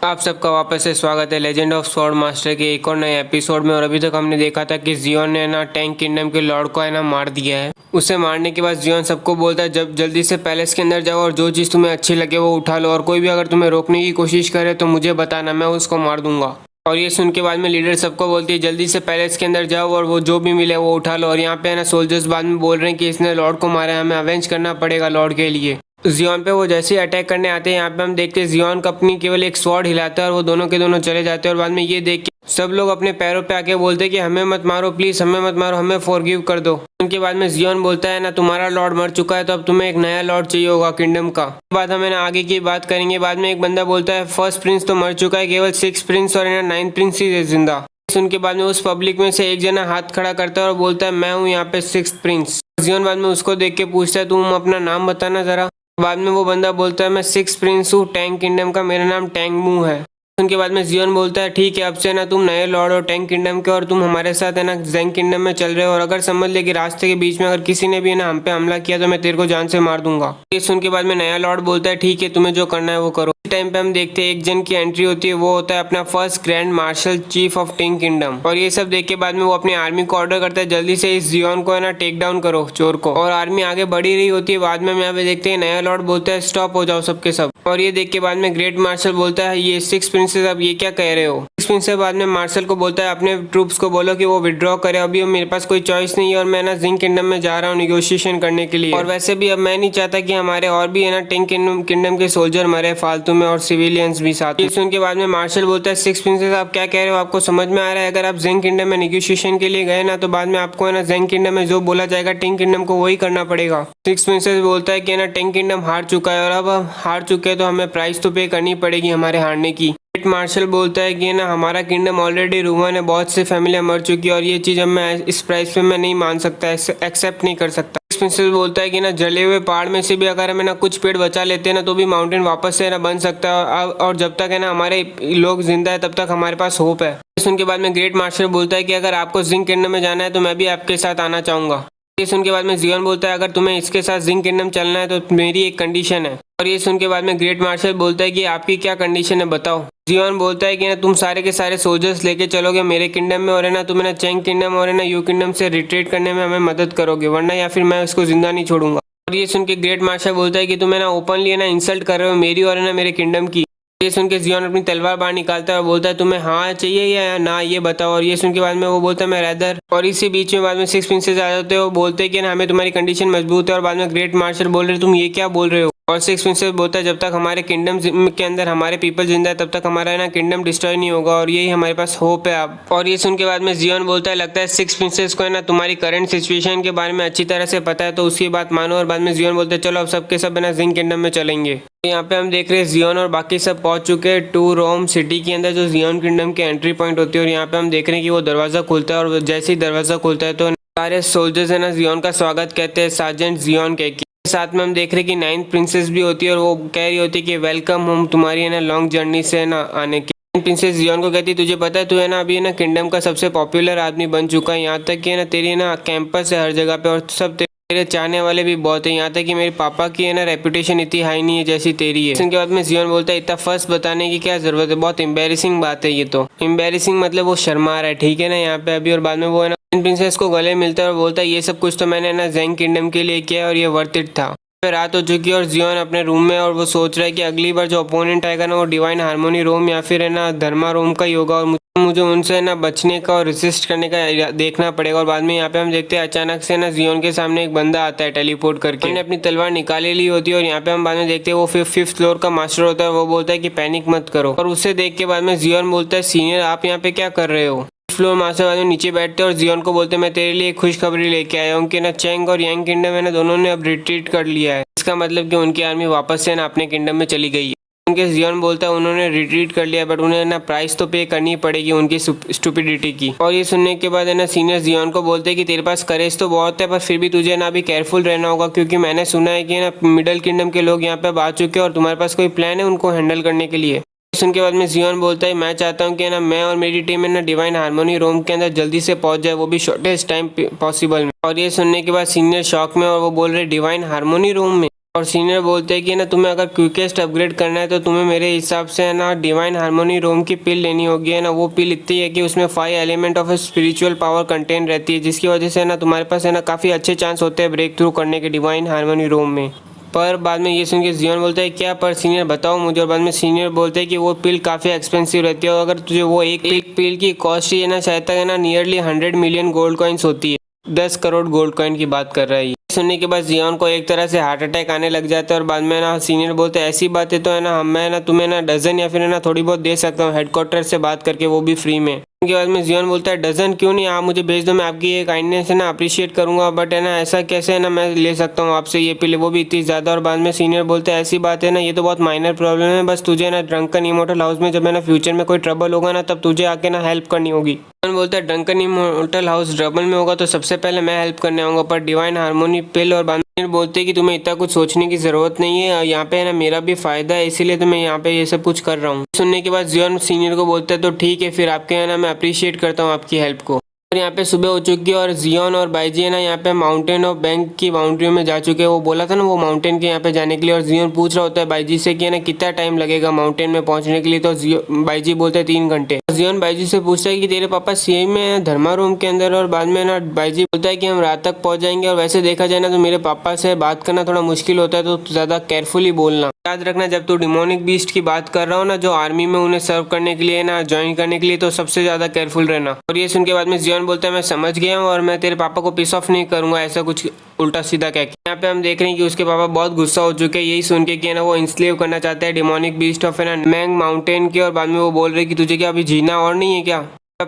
आप सबका वापस से स्वागत है लेजेंड ऑफ स्वॉर्ड मास्टर के एक और नए एपिसोड में। और अभी तक हमने देखा था कि जियोन ने ना टैंक किंगडम के लॉर्ड को है ना मार दिया है। उसे मारने के बाद जियोन सबको बोलता है जब जल्दी से पैलेस के अंदर जाओ और जो चीज़ तुम्हें अच्छी लगे वो उठा लो, और कोई भी अगर तुम्हें रोकने की कोशिश करे तो मुझे बताना, मैं उसको मार दूंगा। और ये सुन के बाद में लीडर सबको बोलती है जल्दी से पैलेस के अंदर जाओ और वो जो भी मिले वो उठा लो। और यहाँ पे है ना सोल्जर्स बाद में बोल रहे हैं कि इसने लॉर्ड को मारा है, हमें अवेंज करना पड़ेगा लॉर्ड के लिए। जियोन पे वो जैसे ही अटैक करने आते हैं, यहाँ पे हम देखते हैं जियोन अपनी केवल एक स्वॉर्ड हिलाता है और वो दोनों के दोनों चले जाते हैं। और बाद में ये देख के सब लोग अपने पैरों पे आके बोलते हैं कि हमें मत मारो प्लीज, हमें मत मारो, हमें फॉरगिव कर दो। उनके बाद में जियोन बोलता है ना तुम्हारा लॉर्ड मर चुका है तो अब तुम्हें एक नया लॉर्ड चाहिए होगा किंगडम का। बाद हमें ना आगे की बात करेंगे। बाद में एक बंदा बोलता है फर्स्ट प्रिंस तो मर चुका है, केवल 6 प्रिंस और 9 प्रिंस ही है जिंदा। उनके बाद में उस पब्लिक में से एक जना हाथ खड़ा करता है और बोलता है मैं हूँ यहाँ पे 6th प्रिंस। जियोन बाद में उसको देख के पूछता है तुम अपना नाम बताना जरा। बाद में वो बंदा बोलता है मैं 6th प्रिंस हूँ टैंक किंगडम का, मेरा नाम टैंग मू है। उनके बाद में जियोन बोलता है ठीक है अब से ना तुम नए लॉर्ड हो टैंक किंगडम के, और तुम हमारे साथ है ना ज़ेंग किंगडम में चल रहे हो, और अगर समझ ले कि रास्ते के बीच में अगर किसी ने भी है ना हम पे हमला किया तो मैं तेरे को जान से मार दूंगा। ये सुन के बाद में नया लॉर्ड बोलता है ठीक है तुम्हें जो करना है वो करो। इस टाइम पे हम देखते हैं एक जन की एंट्री होती है, वो होता है अपना first grand marshal chief of tank kingdom. और ये सब देख के बाद में वो अपनी आर्मी को ऑर्डर करता है जल्दी से इस जियोन को है ना टेक डाउन करो चोर को। और आर्मी आगे बढ़ी रही होती है। बाद में हम यहाँ पे देखते हैं नया लॉर्ड बोलता है स्टॉप हो जाओ सबके सब। और ये देख के बाद में ग्रेट मार्शल बोलता है ये 6 प्रिंसेस अब ये क्या कह रहे हो। 6 प्रिंसेस बाद में मार्शल को बोलता है अपने ट्रूप्स को बोलो कि वो विड्रॉ करे, अभी मेरे पास कोई चॉइस नहीं है और मैं ना ज़ेंग किंगडम में जा रहा हूँ निगोशिएशन करने के लिए। और वैसे भी अब मैं नहीं चाहता कि हमारे और भी है ना टैंक किंगडम के सोल्जर मरे फालतू में और सिविलियंस भी साथ। ये सुन के बाद में मार्शल बोलता है 6 प्रिंसेस आप क्या कह रहे हो, आपको समझ में आ रहा है अगर आप ज़ेंग किंगडम में निगोशिएशन के लिए गए ना तो बाद में आपको है ना ज़ेंग किंगडम में जो बोला जाएगा टैंक किंगडम को वही करना पड़ेगा। 6 प्रिंसेस बोलता है कि ना टैंक किंगडम हार चुका है और अब हम हार चुके हैं तो हमें प्राइस तो पे करनी पड़ेगी हमारे हारने की। ग्रेट मार्शल बोलता है कि ना हमारा किंगडम ऑलरेडी रूवन है, बहुत से फैमिलियां मर चुकी है और ये चीज़ अब मैं इस प्राइस पे मैं नहीं मान सकता, एक्सेप्ट नहीं कर सकता। प्रिंसेस बोलता है कि ना जले हुए पहाड़ में से भी अगर हमें ना कुछ पेड़ बचा लेते हैं ना तो भी माउंटेन वापस से ना बन सकता है, और जब तक है ना हमारे लोग जिंदा है तब तक हमारे पास होप है। सुन के बाद में ग्रेट मार्शल बोलता है कि अगर आपको ज़ेंग किंगडम में जाना है तो मैं भी आपके साथ आना चाहूंगा। ये सुन के बाद में जियोन बोलता है अगर तुम्हें इसके साथ ज़ेंग किंगडम चलना है तो मेरी एक कंडीशन है। और ये सुन के बाद में ग्रेट मार्शल बोलता है कि आपकी क्या कंडीशन है बताओ। जियोन बोलता है कि ना तुम सारे के सारे सोल्जर्स लेके चलोगे मेरे किंगडम में, और है ना तुम है ना चैंग किंगडम और है ना यू किंगडम से रिट्रीट करने में हमें मदद करोगे, वरना या फिर मैं इसको जिंदा नहीं छोड़ूंगा। और ये सुन के ग्रेट मार्शल बोलता है कि तुम है ना ओपनली है ना इंसल्ट कर रहे हो मेरी और है ना मेरे किंगडम की। ये सुन के जियोन अपनी तलवार बाहर निकालता है और बोलता है तुम्हें हाँ चाहिए या ना ये बताओ। और ये सुन के बाद में वो बोलता है मैं रैदर। और इसी बीच में बाद में 6 प्रिंसेस आ जाते हो, बोलते हैं कि ना हमें तुम्हारी कंडीशन मजबूत है। और बाद में ग्रेट मार्शल बोल रहे तुम ये क्या बोल रहे हो। और 6 प्रिंसेस बोलता है जब तक हमारे किंगडम के अंदर हमारे पीपल जिंदा है तब तक हमारा ना किंगडम डिस्ट्रॉय नहीं होगा, और यही हमारे पास होप है अब। और ये सुन के बाद में जियोन बोलता है लगता है 6 प्रिंसेस को है ना तुम्हारी करंट सिचुएशन के बारे में अच्छी तरह से पता है तो उसकी बात मानो। और बाद में जियोन बोलते हैं चलो अब सबके सब है ना ज़ेंग किंगडम में चलेंगे। यहाँ पे हम देख रहे हैं जियोन और बाकी सब पहुंच चुके हैं टू रोम सिटी के अंदर जो जियोन किंगडम के एंट्री पॉइंट होती है। और यहाँ पे हम देख रहे हैं कि वो दरवाजा खुलता है, और जैसे ही दरवाजा खुलता है तो सारे सोल्जर्स है ना जियोन का स्वागत कहते हैं सार्जेंट जियोन के। साथ में हम देख रहे हैं कि 9th प्रिंसेस भी होती है और वो कह रही होती है कि वेलकम होम तुम्हारी है ना लॉन्ग जर्नी से है ना आने की। प्रिंसेस जियोन को कहती है तुझे पता है तू है ना अभी है ना किंगडम का सबसे पॉपुलर आदमी बन चुका है, यहाँ तक कि है ना तेरी ना कैंपस है हर जगह पे और सब तेरे चाहने वाले भी बहुत है, यहाँ तक कि मेरे पापा की है ना रेपुटेशन इतनी हाई नहीं है जैसी तेरी है। इसके बाद में जियोन बोलता है इतना फर्स्ट बताने की क्या जरूरत है, बहुत एम्बेरसिंग बात है ये तो। एम्बेरसिंग मतलब वो शर्मा रहा है ठीक है ना यहाँ पे अभी। और बाद में वो है ना प्रिंसेस को गले मिलता है और बोलता है ये सब कुछ तो मैंने ना ज़ेंग किंगडम के लिए किया और ये वर्थ इट था। रात हो चुकी है और जियोन अपने रूम में, और वो सोच रहा है कि अगली बार जो अपोनेंट आएगा ना वो डिवाइन हार्मोनी रोम या फिर है ना धर्मा रोम का ही होगा, और मुझे उनसे ना बचने का और रेसिस्ट करने का देखना पड़ेगा। और बाद में यहाँ पे हम देखते हैं अचानक से ना जियोन के सामने एक बंदा आता है टेलीपोर्ट करके, उन्होंने अपनी तलवार निकाली ली होती है। और यहाँ पे हम बाद में देखते हैं वो 5th फ्लोर का मास्टर होता है, वो बोलता है कि पैनिक मत करो। और उसे देख के बाद में जियोन बोलता है सीनियर आप यहाँ पे क्या कर रहे हो। फ्लोर मास्टर बाद में नीचे बैठते हैं और जियोन को बोलते हैं मैं तेरे लिए खुशखबरी लेके आया हूँ कि ना चैंग और यांग किंगडम है ना दोनों ने अब रिट्रीट कर लिया है। इसका मतलब कि उनकी आर्मी वापस से ना अपने किंगडम में चली गई है। उनके जियोन बोलता है उन्होंने रिट्रीट कर लिया बट उन्हें ना प्राइस तो पे करनी पड़ेगी उनकी स्टुपिडिटी की। और ये सुनने के बाद है ना सीनियर जियोन को बोलते हैं कि तेरे पास करेज तो बहुत है पर फिर भी तुझे ना अभी केयरफुल रहना होगा, क्योंकि मैंने सुना है कि ना मिडल किंगडम के लोग यहाँ पे आ चुके हैं और तुम्हारे पास कोई प्लान है उनको हैंडल करने के लिए। सुन के बाद में जियोन बोलता है मैं चाहता हूँ कि ना मैं और मेरी टीम है ना डिवाइन हार्मोनी रोम के अंदर जल्दी से पहुंच जाए, वो भी शॉर्टेस्ट टाइम पॉसिबल में। और ये सुनने के बाद सीनियर शॉक में, और वो बोल रहे डिवाइन हार्मोनी रोम में। और सीनियर बोलते हैं कि ना तुम्हें अगर क्विकेस्ट अपग्रेड करना है तो तुम्हें मेरे हिसाब से है ना डिवाइन हार्मोनी रोम की पिल लेनी होगी। है ना वो पिल इतनी है कि उसमें 5 element of spiritual power contain रहती है, जिसकी वजह से ना तुम्हारे पास है ना काफ़ी अच्छे चांस होते हैं ब्रेक थ्रू करने के डिवाइन हार्मोनी रोम में। पर बाद में ये सुन के जियोन बोलता है क्या पर सीनियर बताओ मुझे। और बाद में सीनियर बोलते हैं कि वो पिल काफ़ी एक्सपेंसिव रहती है और अगर तुझे वो एक पिल की कॉस्ट ही है ना शायद तक है ना नियरली 100 मिलियन गोल्ड कॉइन्स होती है। 10 करोड़ गोल्ड कॉइन की बात कर रहा है। सुनने के बाद जियोन को एक तरह से हार्ट अटैक आने लग जाता है और बाद में ना सीनियर बोलते हैं ऐसी बातें तो है ना मैं ना तुम्हें ना डजन या फिर है ना थोड़ी बहुत दे सकता हूँ हेडक्वार्टर से बात करके, वो भी फ्री में। उसके बाद में जियोन बोलता है डजन क्यों नहीं, आप मुझे भेज दो, मैं आपकी ये काइंडनेस है ना अप्रिशिएट करूंगा, बट है ना ऐसा कैसे है ना मैं ले सकता हूँ आपसे ये पिल, वो भी इतनी ज़्यादा। और बाद में सीनियर बोलते हैं ऐसी बात है ना ये तो बहुत माइनर प्रॉब्लम है, बस तुझे ना ड्रंकन इमोर्टल हाउस में जब है ना फ्यूचर में कोई ट्रबल होगा ना तब तुझे आके ना हेल्प करनी होगी। बोलता है ड्रंकन इमोर्टल हाउस ट्रबल में होगा तो सबसे पहले मैं हेल्प करने आऊँगा, पर डिवाइन हार्मोनी पिल। और बोलते हैं कि तुम्हें इतना कुछ सोचने की जरूरत नहीं है, यहाँ पे है ना मेरा भी फायदा है इसीलिए तो मैं यहाँ पे ये सब कुछ कर रहा हूँ। सुनने के बाद जियोन सीनियर को बोलता है तो ठीक है फिर आपके है ना मैं अप्रिशिएट करता हूँ आपकी हेल्प को। और यहाँ पे सुबह हो चुकी है और जियोन और बाईजी है ना यहाँ पे माउंटेन ऑफ बैंक की बाउंड्री में जा चुके हैं। वो बोला था ना वो माउंटेन के यहाँ पे जाने के लिए, और जियोन पूछ रहा होता है बाईजी से कि है ना कितना टाइम लगेगा माउंटेन में पहुंचने के लिए, तो बाईजी बोलते हैं 3 घंटे। जियोन बाईजी से पूछता है कि तेरे पापा सीएम में है धर्मा रूम के अंदर, और बाद में ना बाईजी बोलता है कि हम रात तक पहुंच जाएंगे। और वैसे देखा जाए ना तो मेरे पापा से बात करना थोड़ा मुश्किल होता है, तो ज़्यादा केयरफुली बोलना। याद रखना जब तू डिमोनिक बीस्ट की बात कर रहा हो ना जो आर्मी में उन्हें सर्व करने के लिए ना ज्वाइन करने के लिए, तो सबसे ज़्यादा केयरफुल रहना। और ये सुन के बाद में जियोन बोलता है मैं समझ गया हूँ और मैं तेरे पापा को पिस ऑफ नहीं करूंगा, ऐसा कुछ उल्टा सीधा कह के। यहाँ पे हम देख रहे हैं कि उसके पापा बहुत गुस्सा हो चुके हैं यही सुन के कि ना वो इंस्लेव करना चाहते हैं डिमोनिक बीस्ट ऑफ है ना मैंग माउंटेन की। और बाद में वो बोल रहे कि तुझे क्या अभी जीना और नहीं है क्या।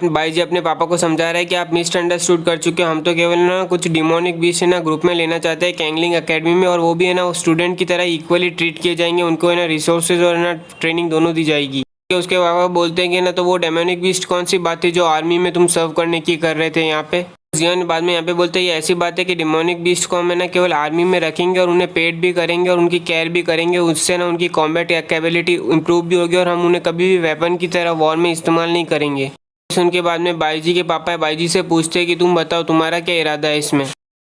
बाईजी अपने पापा को समझा रहा है कि आप मिसअंडरस्टूड कर चुके हो, हम तो केवल ना कुछ डिमोनिक बीस्ट है ना ग्रुप में लेना चाहते हैं कैंगलिंग एकेडमी में, और वो भी है ना स्टूडेंट की तरह इक्वली ट्रीट किए जाएंगे, उनको है ना रिसोर्सेज और ना ट्रेनिंग दोनों दी जाएगी। उसके पापा बोलते हैं कि ना तो वो डेमोनिक बीस्ट कौन सी बात थी जो आर्मी में तुम सर्व करने की कर रहे थे यहाँ पे। जियोन बाद में यहाँ पे बोलते हैं ये ऐसी बात है कि डिमोनिक बीस्ट को हम है ना केवल आर्मी में रखेंगे और उन्हें पेड भी करेंगे और उनकी केयर भी करेंगे, उससे ना उनकी कॉम्बैट कैपेबिलिटी इंप्रूव भी होगी और हम उन्हें कभी भी वेपन की तरह वॉर में इस्तेमाल नहीं करेंगे। उनके बाद में बाईजी के पापा बाईजी से पूछते हैं कि तुम बताओ तुम्हारा क्या इरादा है इसमें।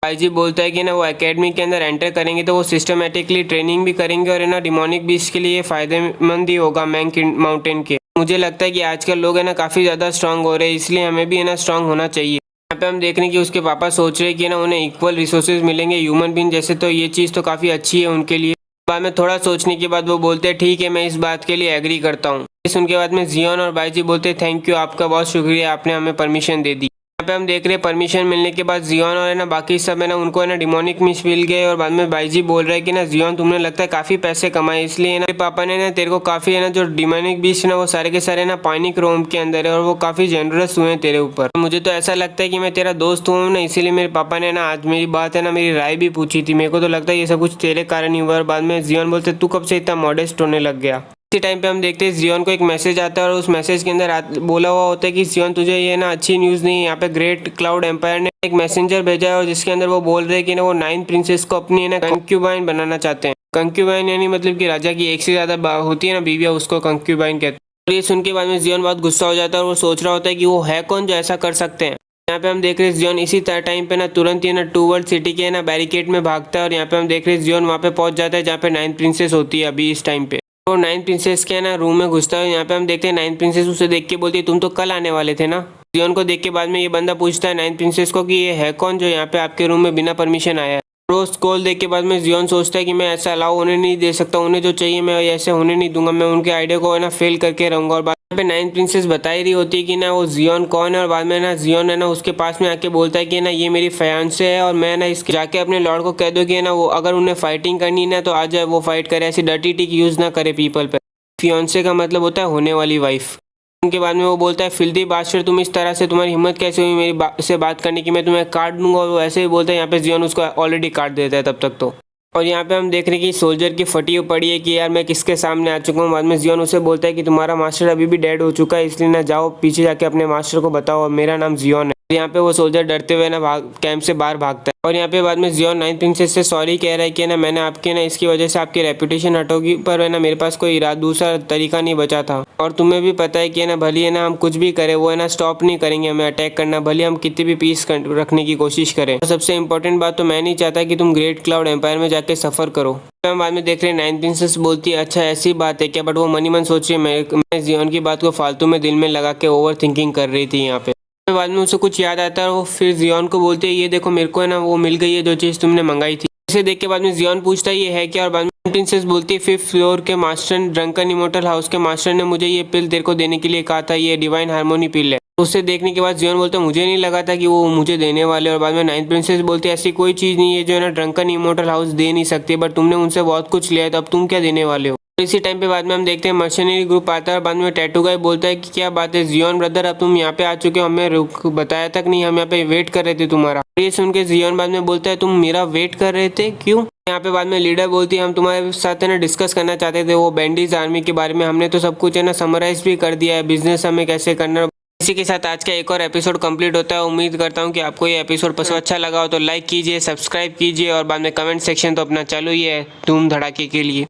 बाईजी बोलता है कि ना वो एकेडमी के अंदर एंटर करेंगे तो वो सिस्टमेटिकली ट्रेनिंग भी करेंगे और है ना डिमोनिक बीस्ट के लिए फायदेमंद ही होगा मैंग माउंटेन के। मुझे लगता है कि आजकल लोग है ना काफ़ी ज़्यादा स्ट्रांग हो रहे हैं, इसलिए हमें भी है ना स्ट्रांग होना चाहिए। यहाँ पे हम देख रहे हैं कि उसके पापा सोच रहे हैं कि ना उन्हें इक्वल रिसोर्सेज मिलेंगे ह्यूमन बीइंग जैसे, तो ये चीज़ तो काफ़ी अच्छी है उनके लिए। बाद में थोड़ा सोचने के बाद वो बोलते हैं ठीक है मैं इस बात के लिए एग्री करता हूँ। उनके बाद में जियोन और बाईजी बोलते हैं थैंक यू आपका बहुत शुक्रिया आपने हमें परमिशन दे दी। यहाँ पे हम देख रहे हैं परमिशन मिलने के बाद जियोन और है ना बाकी सब है ना उनको है ना डिमोनिक मिस मिल गए। और बाद में बाईजी बोल रहा है कि ना जियोन तुमने लगता है काफ़ी पैसे कमाए, इसलिए ना पापा ने ना तेरे को काफ़ी है ना जो डिमोनिक बीस्ट है ना वो सारे के सारे ना पानिक रोम के अंदर है और वो काफ़ी जेनरस हुए हैं तेरे ऊपर। मुझे तो ऐसा लगता है कि मैं तेरा दोस्त हूँ ना, इसीलिए मेरे पापा ने ना आज मेरी बात है ना मेरी राय भी पूछी थी, मेरे को तो लगता है ये सब कुछ तेरे कारण ही हुआ। और बाद में जियोन बोलते तू कब से इतना मॉडेस्ट होने लग गया। इसी टाइम पे हम देखते हैं जियोन को एक मैसेज आता है और उस मैसेज के अंदर बोला हुआ होता है कि जियोन तुझे ये ना अच्छी न्यूज़ नहीं है, यहाँ पे ग्रेट क्लाउड एम्पायर ने एक मैसेंजर भेजा है और जिसके अंदर वो बोल रहे हैं कि ना वो 9 प्रिंसेस को अपनी है ना कंक्यूबाइन बनाना चाहते हैं। कंक्यूबाइन यानी मतलब कि राजा की एक से ज़्यादा होती है ना बीवियाँ, उसको कंक्यूबाइन कहते हैं। और ये सुन के बाद में जियोन बहुत गुस्सा हो जाता है और वो सोच रहा होता है कि वो है कौन जो ऐसा कर सकते हैं। यहाँ पे हम देख रहे हैं जियोन इसी टाइम पे ना तुरंत ही ना टू वर्ल्ड सिटी के ना बैरिकेड में भागता है और यहाँ पे हम देख रहे हैं जियोन वहाँ पे पहुंच जाता है जहाँ पे 9 प्रिंसेस होती है अभी इस टाइम पे। तो 9 प्रिंसेस के ना रूम में घुसता है। यहाँ पे हम देखते हैं 9 प्रिंसेस उसे देख के बोलती है तुम तो कल आने वाले थे ना। जियोन को देख के बाद में ये बंदा पूछता है 9 प्रिंसेस को कि ये है कौन जो यहाँ पे आपके रूम में बिना परमिशन आया है। रोज कॉल देख के बाद में जियोन सोचता है कि मैं ऐसा अलाउ होने नहीं दे सकता, उन्हें जो चाहिए मैं ऐसे होने नहीं दूंगा, मैं उनके आइडिया को है ना फेल करके रहूंगा। और बाद में 9 प्रिंसेस बता ही रही होती है कि ना वो जियोन कौन है और बाद में ना जियोन है ना उसके पास में आके बोलता है कि ना ये मेरी फयांसे है और मैं ना इसके जाके अपने लॉर्ड को कह दो कि ना वो अगर उन्हें फाइटिंग करनी है ना तो आ जाए वो फाइट करे, ऐसी डर्टी टिक यूज़ ना करे पीपल पे। फियांसे का मतलब होता है होने वाली वाइफ। उनके बाद में वो बोलता है फिल्दी बादशाह तुम इस तरह से तुम्हारी हिम्मत कैसे हुई मेरी से बात करने की, मैं तुम्हें काट दूंगा। और वो ऐसे ही बोलता है, यहाँ पे जियोन उसको ऑलरेडी काट देता है तब तक तो। और यहाँ पे हम देख रहे हैं कि सोल्जर की फटी हुई पड़ी है कि यार मैं किसके सामने आ चुका हूँ। बाद में जियोन उसे बोलता है कि तुम्हारा मास्टर अभी भी डेड हो चुका है, इसलिए ना जाओ पीछे जाके अपने मास्टर को बताओ और मेरा नाम जियोन है। यहाँ पे वो सोल्जर डरते हुए ना कैंप से बाहर भागता है। और यहाँ पे बाद में जियोन नाइन्थ प्रिंसेस से सॉरी कह रहा है कि ना मैंने आपके ना इसकी वजह से आपकी रेपुटेशन हटोगी, पर है ना मेरे पास कोई दूसरा तरीका नहीं बचा था। और तुम्हें भी पता है कि ना भले है ना हम कुछ भी करें वो है ना स्टॉप नहीं करेंगे हमें अटैक करना, भले हम कितनी भी पीस रखने की कोशिश करें। और सबसे इंपॉर्टेंट बात तो मैं नहीं चाहता कि तुम ग्रेट क्लाउड एम्पायर में जाके सफर करो। तो हम बाद में देख रहे हैं नाइन्थ प्रिंसेस बोलती है अच्छा ऐसी बात है क्या, बट वो मनी मन सोच रही है मैं जियोन की बात को फालतू में दिल में लगा के ओवर थिंकिंग कर रही थी यहाँ पे। बाद में उसे कुछ याद आता है, वो फिर जियोन को बोलते है ये देखो मेरे को है ना वो मिल गई है जो चीज़ तुमने मंगाई थी। इसे देख के बाद में जियोन पूछता है ये है क्या, और बाद में प्रिंसेस बोलती है 5th फ्लोर के मास्टर ड्रंकन इमोर्टल हाउस के मास्टर ने मुझे ये पिल तेरे को देने के लिए कहा था, ये डिवाइन हार्मोनी पिल है। उसे देखने के बाद जियोन बोलता है मुझे नहीं लगा था कि वो मुझे देने वाले। और बाद में नाइन्थ प्रिंसेस बोलती है ऐसी कोई चीज़ नहीं है जो है ना ड्रंकन इमोर्टल हाउस दे नहीं सकती, बट तुमने उनसे बहुत कुछ लिया है तो अब तुम क्या देने वाले हो। इसी टाइम पे बाद में हम देखते हैं मर्शनरी ग्रुप आता है और बाद में टैटू गाय बोलता है कि क्या बात है जियोन ब्रदर, अब तुम यहाँ पे आ चुके हो, हमें बताया तक नहीं, हम यहाँ पे वेट कर रहे थे तुम्हारा। ये सुन के जियोन बाद में बोलता है तुम मेरा वेट कर रहे थे क्यों। यहाँ पे बाद में लीडर बोलती है हम तुम्हारे साथ है ना डिस्कस करना चाहते थे वो बैंडीज आर्मी के बारे में, हमने तो सब कुछ है ना समराइज भी कर दिया है, बिजनेस हमें कैसे करना। इसी के साथ आज का एक और एपिसोड कंप्लीट होता है। उम्मीद करता हूँ कि आपको ये एपिसोड पसंद अच्छा लगा हो तो लाइक कीजिए, सब्सक्राइब कीजिए और बाद में कमेंट सेक्शन तो अपना चालू ही है धूम धड़ाके के लिए।